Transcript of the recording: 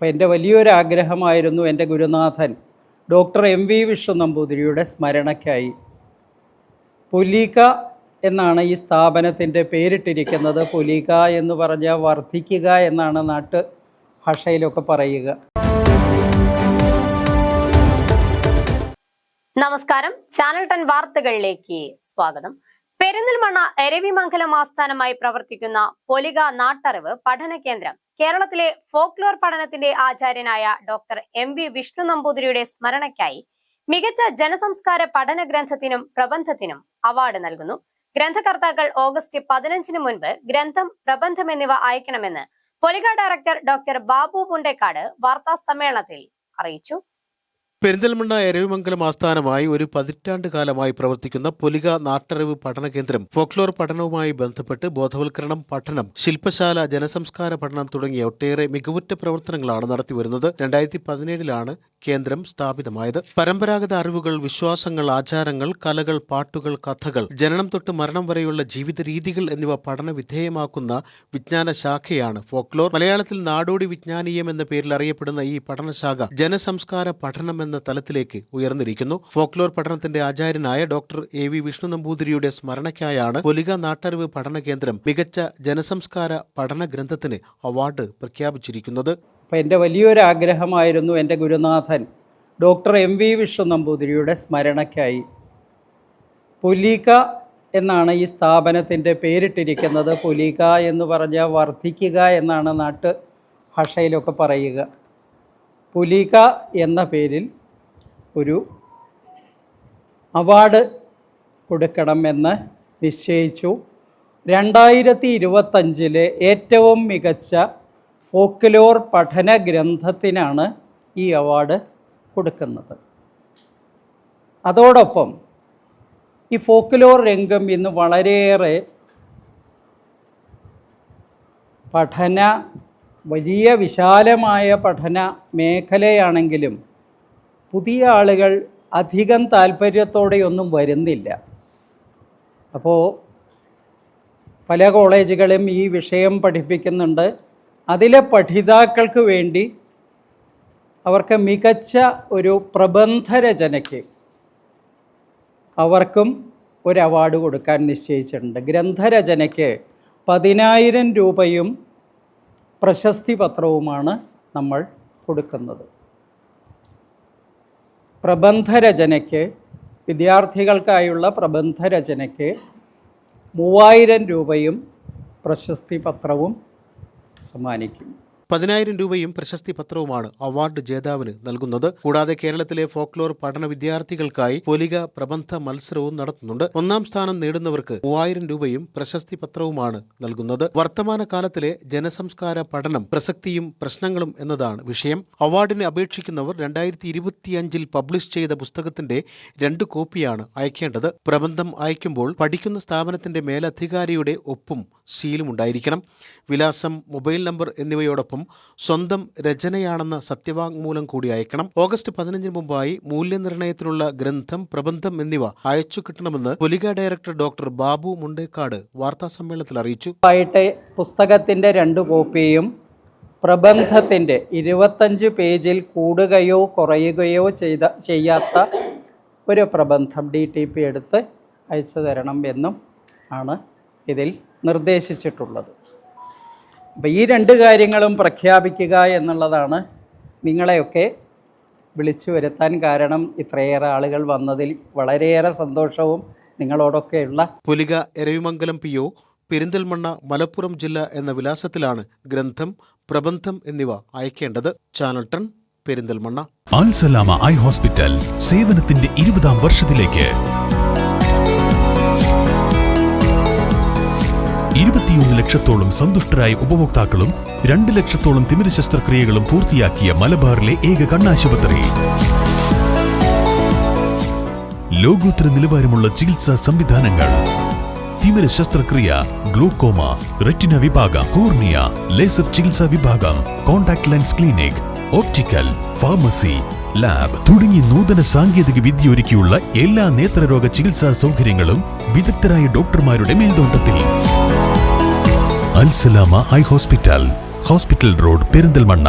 അപ്പോൾ എൻ്റെ വലിയൊരാഗ്രഹമായിരുന്നു എൻ്റെ ഗുരുനാഥൻ ഡോക്ടർ MV വിഷ്ണു നമ്പൂതിരിയുടെ സ്മരണയ്ക്കായി പുലിക എന്നാണ് ഈ സ്ഥാപനത്തിൻ്റെ പേരിട്ടിരിക്കുന്നത്. പുലിക എന്ന് പറഞ്ഞാൽ വർദ്ധിക്കുക എന്നാണ് നാട്ടു ഭാഷയിലൊക്കെ പറയുക. നമസ്കാരം, ചാനൽ 10 വാർത്തകളിലേക്ക് സ്വാഗതം. പെരിന്തൽമണ്ണ എരവിമംഗലം ആസ്ഥാനമായി പ്രവർത്തിക്കുന്ന പുലിക നാട്ടറിവ് പഠന കേന്ദ്രം കേരളത്തിലെ ഫോക്ലോർ പഠനത്തിന്റെ ആചാര്യനായ ഡോക്ടർ MV വിഷ്ണു നമ്പൂതിരിയുടെ സ്മരണയ്ക്കായി മികച്ച ജനസംസ്കാര പഠന ഗ്രന്ഥത്തിനും പ്രബന്ധത്തിനും അവാർഡ് നൽകുന്നു. ഗ്രന്ഥകർത്താക്കൾ ഓഗസ്റ്റ് 15 മുൻപ് ഗ്രന്ഥം, പ്രബന്ധം എന്നിവ അയക്കണമെന്ന് പുലിക ഡയറക്ടർ ഡോക്ടർ ബാബു മുണ്ടേക്കാട് വാർത്താ സമ്മേളനത്തിൽ അറിയിച്ചു. പെരിന്തൽമണ്ണ എരവിമംഗലം ആസ്ഥാനമായി ഒരു 10 കാലമായി പ്രവർത്തിക്കുന്ന പുലിക നാട്ടറിവ് പഠന കേന്ദ്രം ഫോക്ലോർ പഠനവുമായി ബന്ധപ്പെട്ട് ബോധവൽക്കരണം, പഠനം, ശില്പശാല, ജനസംസ്കാര പഠനം തുടങ്ങിയ ഒട്ടേറെ മികവുറ്റ പ്രവർത്തനങ്ങളാണ് നടത്തിവരുന്നത്. 2017 കേന്ദ്രം സ്ഥാപിതമായത്. പരമ്പരാഗത അറിവുകൾ, വിശ്വാസങ്ങൾ, ആചാരങ്ങൾ, കലകൾ, പാട്ടുകൾ, കഥകൾ, ജനനം തൊട്ട് മരണം വരെയുള്ള ജീവിത രീതികൾ എന്നിവ പഠന വിധേയമാക്കുന്ന വിജ്ഞാന ശാഖയാണ് ഫോക്ലോർ. മലയാളത്തിൽ നാടോടി വിജ്ഞാനീയം എന്ന പേരിൽ അറിയപ്പെടുന്ന ഈ പഠനശാഖ ജനസംസ്കാര പഠനം എന്ന തലത്തിലേക്ക് ഉയർന്നിരിക്കുന്നു. ഫോക്ലോർ പഠനത്തിന്റെ ആചാര്യനായ ഡോക്ടർ AV വിഷ്ണു നമ്പൂതിരിയുടെ സ്മരണയ്ക്കായാണ് പുലിക നാട്ടറിവ് പഠന കേന്ദ്രം മികച്ച ജനസംസ്കാര പഠന ഗ്രന്ഥത്തിന് അവാർഡ് പ്രഖ്യാപിച്ചിരിക്കുന്നത്. അപ്പോൾ എൻ്റെ വലിയൊരാഗ്രഹമായിരുന്നു എൻ്റെ ഗുരുനാഥൻ ഡോക്ടർ MV വിഷ്ണു നമ്പൂതിരിയുടെ സ്മരണയ്ക്കായി പുലിക എന്നാണ് ഈ സ്ഥാപനത്തിൻ്റെ പേരിട്ടിരിക്കുന്നത്. പുലിക എന്ന് പറഞ്ഞാൽ വർദ്ധിക്കുക എന്നാണ് നാട്ടു ഭാഷയിലൊക്കെ പറയുക. പുലിക എന്ന പേരിൽ ഒരു അവാർഡ് കൊടുക്കണമെന്ന് നിശ്ചയിച്ചു. 2025 ഏറ്റവും മികച്ച ഫോക്ലോർ പഠന ഗ്രന്ഥത്തിനാണ് ഈ അവാർഡ് കൊടുക്കുന്നത്. അതോടൊപ്പം ഈ ഫോക്ലോർ രംഗം ഇന്ന് വളരെയേറെ വലിയ വിശാലമായ പഠന മേഖലയാണെങ്കിലും പുതിയ ആളുകൾ അധികം താല്പര്യത്തോടെയൊന്നും വരുന്നില്ല. അപ്പോൾ പല കോളേജുകളും ഈ വിഷയം പഠിപ്പിക്കുന്നുണ്ട്. അതിലെ പഠിതാക്കൾക്ക് വേണ്ടി അവർക്ക് മികച്ച ഒരു പ്രബന്ധരചനയ്ക്ക് അവർക്കും ഒരു അവാർഡ് കൊടുക്കാൻ നിശ്ചയിച്ചിട്ടുണ്ട്. ഗ്രന്ഥരചനയ്ക്ക് 10,000 രൂപയും പ്രശസ്തി പത്രവുമാണ് നമ്മൾ കൊടുക്കുന്നത്. പ്രബന്ധരചനയ്ക്ക്, വിദ്യാർത്ഥികൾക്കായുള്ള പ്രബന്ധരചനയ്ക്ക് 3,000 രൂപയും പ്രശസ്തി പത്രവും സമ്മാനിക്കും. 10,000 രൂപയും പ്രശസ്തി പത്രവുമാണ് അവാർഡ് ജേതാവിന് നൽകുന്നത്. കൂടാതെ കേരളത്തിലെ ഫോക്ലോർ പഠന വിദ്യാർത്ഥികൾക്കായി പുലിക പ്രബന്ധ മത്സരവും നടത്തുന്നുണ്ട്. 1ാം സ്ഥാനം നേടുന്നവർക്ക് 3,000 രൂപയും പ്രശസ്തി പത്രവുമാണ് നൽകുന്നത്. വർത്തമാന കാലത്തിലെ ജനസംസ്കാര പഠനം, പ്രസക്തിയും പ്രശ്നങ്ങളും എന്നതാണ് വിഷയം. അവാർഡിന് അപേക്ഷിക്കുന്നവർ 2025 പബ്ലിഷ് ചെയ്ത പുസ്തകത്തിന്റെ 2 കോപ്പിയാണ് അയക്കേണ്ടത്. പ്രബന്ധം അയക്കുമ്പോൾ പഠിക്കുന്ന സ്ഥാപനത്തിന്റെ മേലധികാരിയുടെ ഒപ്പും സീലും ഉണ്ടായിരിക്കണം. വിലാസം, മൊബൈൽ നമ്പർ എന്നിവയോടൊപ്പം സ്വന്തം രചനയാണെന്ന സത്യവാങ്മൂലം കൂടി അയക്കണം. ഓഗസ്റ്റ് 15 മുമ്പായി മൂല്യനിർണയത്തിനുള്ള ഗ്രന്ഥം, പ്രബന്ധം എന്നിവ അയച്ചു കിട്ടണമെന്ന് പുലിക ഡയറക്ടർ ഡോക്ടർ ബാബു മുണ്ടേക്കാട് വാർത്താസമ്മേളനത്തിൽ അറിയിച്ചു. പുസ്തകത്തിന്റെ 2 കോപ്പിയും പ്രബന്ധത്തിന്റെ 25 പേജിൽ കൂടുകയോ കുറയുകയോ ചെയ്യാത്ത ഒരു പ്രബന്ധം DTP എടുത്ത് അയച്ചു തരണം എന്നും ആണ് ഇതിൽ നിർദ്ദേശിച്ചിട്ടുള്ളത്. അപ്പോൾ ഈ 2 കാര്യങ്ങളും പ്രഖ്യാപിക്കുക എന്നുള്ളതാണ് നിങ്ങളെയൊക്കെ വിളിച്ചു വരുത്താൻ കാരണം. ഇത്രയേറെ ആളുകൾ വന്നതിൽ വളരെയേറെ സന്തോഷവും നിങ്ങളോടൊക്കെയുള്ള. പുലിക എരവിമംഗലം PO, പെരിന്തൽമണ്ണ, മലപ്പുറം ജില്ല എന്ന വിലാസത്തിലാണ് ഗ്രന്ഥം, പ്രബന്ധം എന്നിവ അയക്കേണ്ടത്. ചാനൽ 10 പെരിന്തൽമണ്ണ. അൽ സലാമ ഐ ഹോസ്പിറ്റൽ സേവനത്തിന്റെ 20ാം വർഷത്തിലേക്ക് 21 ലക്ഷത്തോളം സന്തുഷ്ടരായ ഉപഭോക്താക്കളും 2 ലക്ഷത്തോളം തിമിര ശസ്ത്രക്രിയകളും പൂർത്തിയാക്കിയ മലബാറിലെ ഏക കണ്ണാശുപത്രി. ലോകോത്തര നിലവാരമുള്ള ചികിത്സാ സംവിധാനങ്ങൾ, തിമിര ശസ്ത്രക്രിയ, ഗ്ലൂക്കോമ, റെറ്റിന വിഭാഗം, കോർണിയ, ലേസർ ചികിത്സാ വിഭാഗം, contact lens clinic, optical, pharmacy, lab തുടങ്ങി നൂതന സാങ്കേതിക വിദ്യ ഒരുക്കിയുള്ള എല്ലാ നേത്രരോഗ ചികിത്സാ സൗകര്യങ്ങളും വിദഗ്ധരായ ഡോക്ടർമാരുടെ മേൽനോട്ടത്തിൽ. Al Salama eye hospital, hospital road, Perinthalmanna.